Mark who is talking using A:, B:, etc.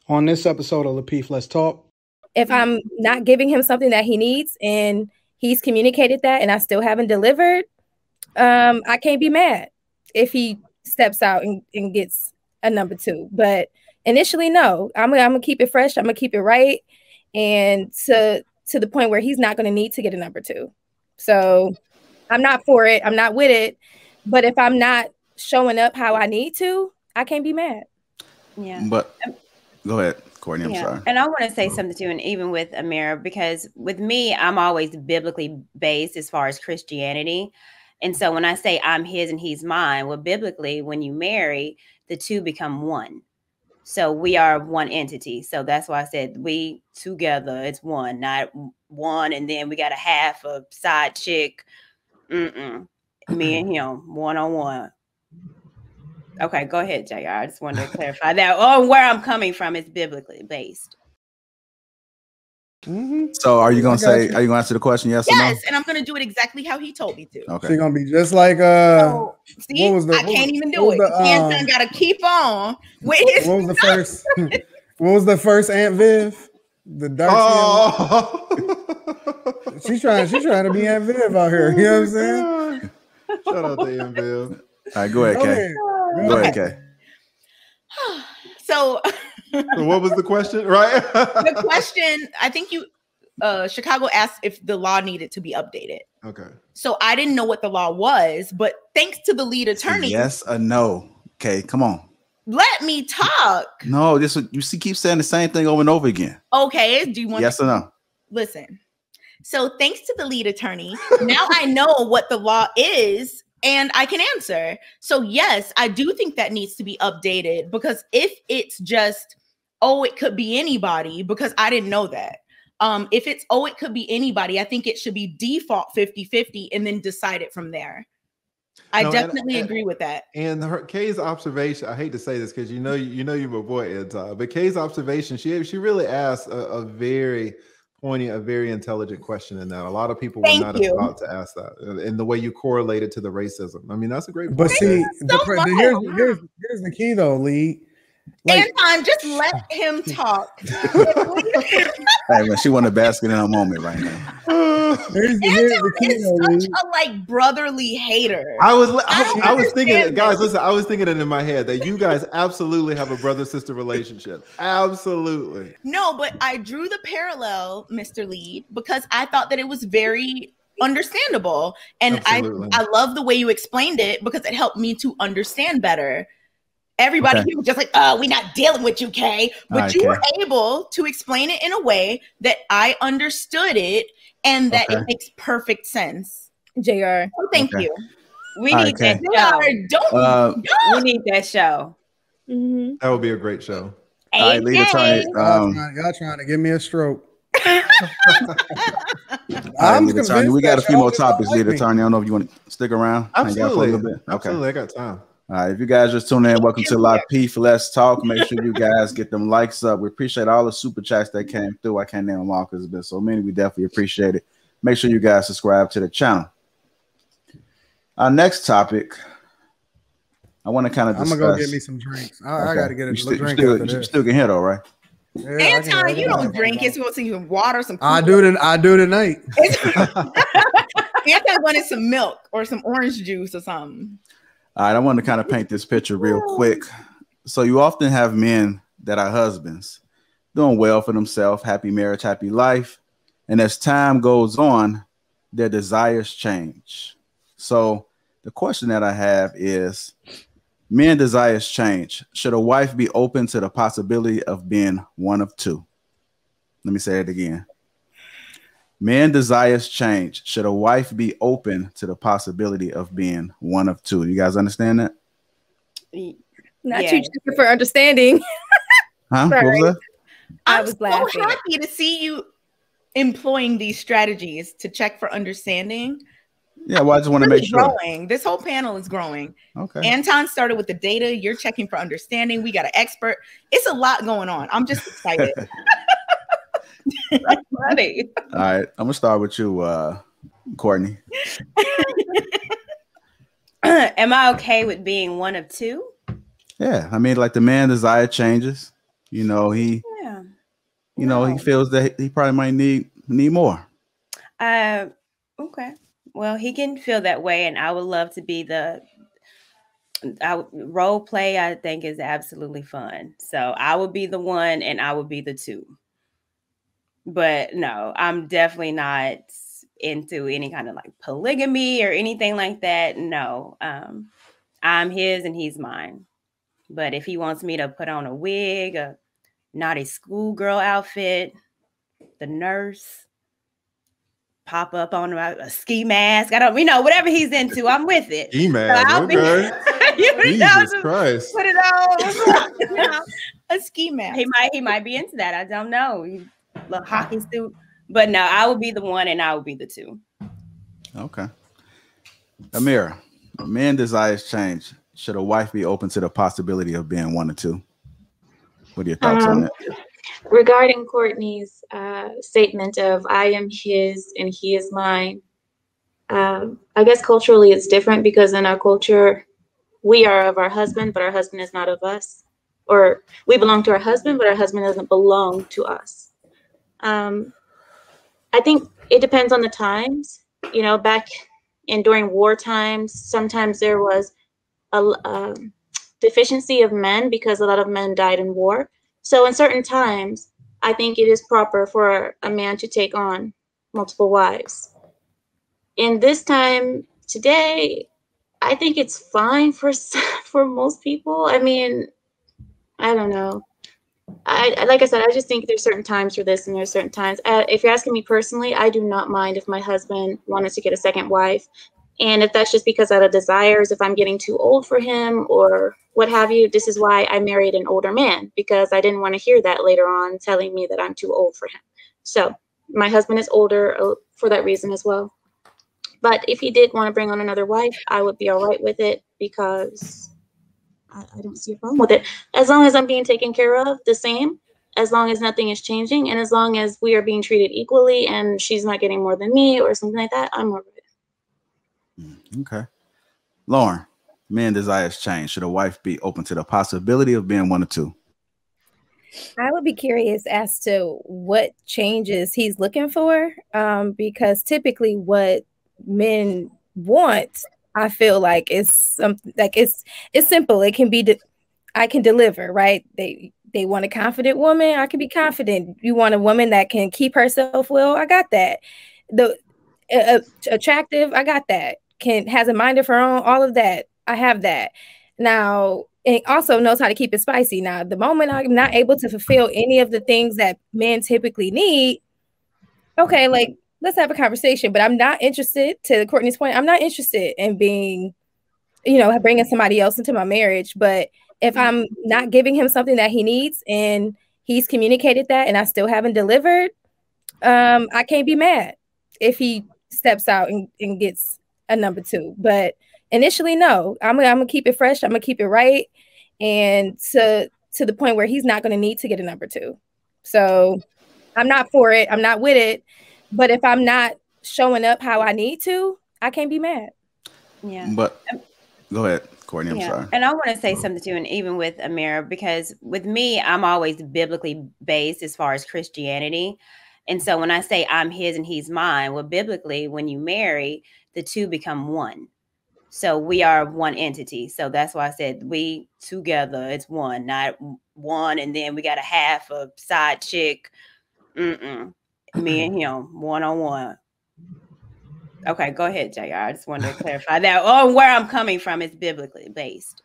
A: On this episode of Lapeef, Let's Talk.
B: If I'm not giving him something that he needs and he's communicated that and I still haven't delivered, I can't be mad if he steps out and gets a number 2. But initially, no, I'm gonna keep it fresh. I'm gonna keep it right, and to the point where he's not gonna need to get a number 2. So I'm not for it. I'm not with it. But if I'm not showing up how I need to, I can't be mad.
C: Yeah.
D: But go ahead, Courtney. I'm sorry.
C: And I want to say something too, and even with Amira, because with me, I'm always biblically based as far as Christianity. And so when I say I'm his and he's mine, well, biblically, when you marry, the two become one. So we are one entity. So that's why I said we together, it's one, not one. And then we got a half a side chick. Me and him, one-on-one. Okay, go ahead, JR. I just wanted to clarify that. Oh, where I'm coming from is biblically based.
D: So are you going to answer the question? Yes or no?
E: Yes, and I'm going to do it exactly how he told me to.
A: Okay. She's going to be just like,
E: see, I can't even do it. Hanson got to keep on with his.
A: What was the first? What was the first Aunt Viv? The dark skin. She's trying to be Aunt Viv out here. You know what I'm saying?
F: Shout out to Aunt Viv.
D: All right, go ahead, Kay. Go ahead, Kay.
E: So
F: what was the question? Right.
E: The question, I think Chicago asked if the law needed to be updated.
F: Okay.
E: So I didn't know what the law was, but thanks to the lead attorney.
D: Yes or no? Okay, come on.
E: Let me talk.
D: No, keep saying the same thing over and over again.
E: Okay. Do you want
D: yes or no?
E: Listen. So thanks to the lead attorney, now I know what the law is and I can answer. So yes, I do think that needs to be updated, because if it's just, it could be anybody, because I didn't know that. If it's, it could be anybody, I think it should be default 50-50 and then decide it from there. I definitely agree with that.
F: And Kay's observation, I hate to say this because you know you're my boy, Ed, but Kay's observation, she really asked a very poignant, a very intelligent question in that. A lot of people were not about to ask that, and the way you correlated to the racism. I mean, that's a great point.
A: But see, here's the key though, Lee.
E: Anton, just let him talk.
D: Hey, man, she want a basket in her moment right now.
E: Anton is such a brotherly hater.
F: I was thinking, guys, listen, I was thinking it in my head that you guys absolutely have a brother-sister relationship. Absolutely.
E: No, but I drew the parallel, Mr. Lead, because I thought that it was very understandable. And I love the way you explained it, because it helped me to understand better. Everybody here was just like, we're not dealing with you, Kay. But you were able to explain it in a way that I understood it and that it makes perfect sense.
B: JR.
E: Oh, thank you.
C: We need that show. We need that show.
E: Mm-hmm.
F: That would be a great show.
D: All right, lead attorney.
A: Y'all trying to give me a stroke.
D: We got a few more topics, lead attorney. I don't know if you want to stick around.
F: Absolutely.
D: Okay.
F: Absolutely, I got time.
D: All right, if you guys just tuning in, welcome to Lapeef, Let's Talk. Make sure you guys get them likes up. We appreciate all the super chats that came through. I can't name them all because there's been so many. We definitely appreciate it. Make sure you guys subscribe to the channel. Our next topic, I want to kind of discuss.
A: I'm going to go get me some drinks. I got to get a drink.
D: You still can hear though, right?
E: Yeah, Anton, you don't drink. It's going to see some water, some
A: I do tonight.
E: Anton wanted some milk or some orange juice or something.
D: All right, I want to kind of paint this picture real quick. So you often have men that are husbands doing well for themselves, happy marriage, happy life. And as time goes on, their desires change. So the question that I have is, men desires change. Should a wife be open to the possibility of being one of two? Let me say it again. Men desires change. Should a wife be open to the possibility of being one of two? You guys understand that?
B: Not too cheaper for understanding.
D: Huh? What was that?
E: I was so happy to see you employing these strategies to check for understanding.
D: Yeah, well, I just want to make sure.
E: This whole panel is growing.
D: Okay.
E: Anton started with the data. You're checking for understanding. We got an expert. It's a lot going on. I'm just excited.
C: That's funny.
D: All right, I'm gonna start with you, Courtney. Am
C: I okay with being one of two?
D: Yeah, I mean, like the man desire changes. You know, he
C: No.
D: feels that he probably might need more.
C: Okay. Well, he can feel that way, and I would love to be role play. I think is absolutely fun. So I would be the one, and I would be the two. But no, I'm definitely not into any kind of like polygamy or anything like that. No, I'm his and he's mine. But if he wants me to put on a wig, a naughty schoolgirl outfit, the nurse, pop up on a ski mask, I don't, whatever he's into, I'm with it.
F: Ski mask,
C: so
F: okay. Jesus Christ.
C: Put it on.
E: A ski mask.
C: He might be into that. I don't know. Little hockey suit. But no, I would be the one and I would be the two.
D: Okay. Amira, a man desires change. Should a wife be open to the possibility of being one or two? What are your thoughts on that?
G: Regarding Courtney's statement of I am his and he is mine, I guess culturally it's different because in our culture, we are of our husband, but our husband is not of us. Or we belong to our husband, but our husband doesn't belong to us. I think it depends on the times. You know, back in during war times, sometimes there was a deficiency of men because a lot of men died in war. So in certain times, I think it is proper for a man to take on multiple wives. In this time today, I think it's fine for most people. I mean, I don't know. Like I said, I just think there's certain times for this and there's certain times. If you're asking me personally, I do not mind if my husband wanted to get a second wife. And if that's just because out of desires, if I'm getting too old for him or what have you, this is why I married an older man, because I didn't want to hear that later on telling me that I'm too old for him. So my husband is older for that reason as well. But if he did want to bring on another wife, I would be all right with it because I don't see a problem with it. As long as I'm being taken care of the same, as long as nothing is changing, and as long as we are being treated equally and she's not getting more than me or something like that, I'm all right.
D: Okay. Lauren, man desires change. Should a wife be open to the possibility of being one or two?
B: I would be curious as to what changes he's looking for, because typically what men want, I feel like is something like it's simple. It can be I can deliver, right? They want a confident woman. I can be confident. You want a woman that can keep herself well. I got that. The attractive, I got that. Has a mind of her own, all of that. I have that. Now, and also knows how to keep it spicy. Now, the moment I'm not able to fulfill any of the things that men typically need, okay, like let's have a conversation. But I'm not interested, to Courtney's point, I'm not interested in being, bringing somebody else into my marriage. But if I'm not giving him something that he needs and he's communicated that and I still haven't delivered, I can't be mad if he steps out and gets a number two. But initially, no, I'm gonna keep it fresh. I'm gonna keep it right, and to the point where he's not gonna need to get a number two. So I'm not for it. I'm not with it. But if I'm not showing up how I need to, I can't be mad.
C: Yeah.
D: But go ahead, Courtney. I'm sorry.
C: And I want to say something too, and even with Amira, because with me, I'm always biblically based as far as Christianity. And so when I say I'm his and he's mine, well, biblically, when you marry, the two become one. So we are one entity. So that's why I said we together, it's one, not one. And then we got a half a side chick. Me and him, one-on-one. Okay, go ahead, JR. I just wanted to clarify that. Oh, where I'm coming from is biblically based.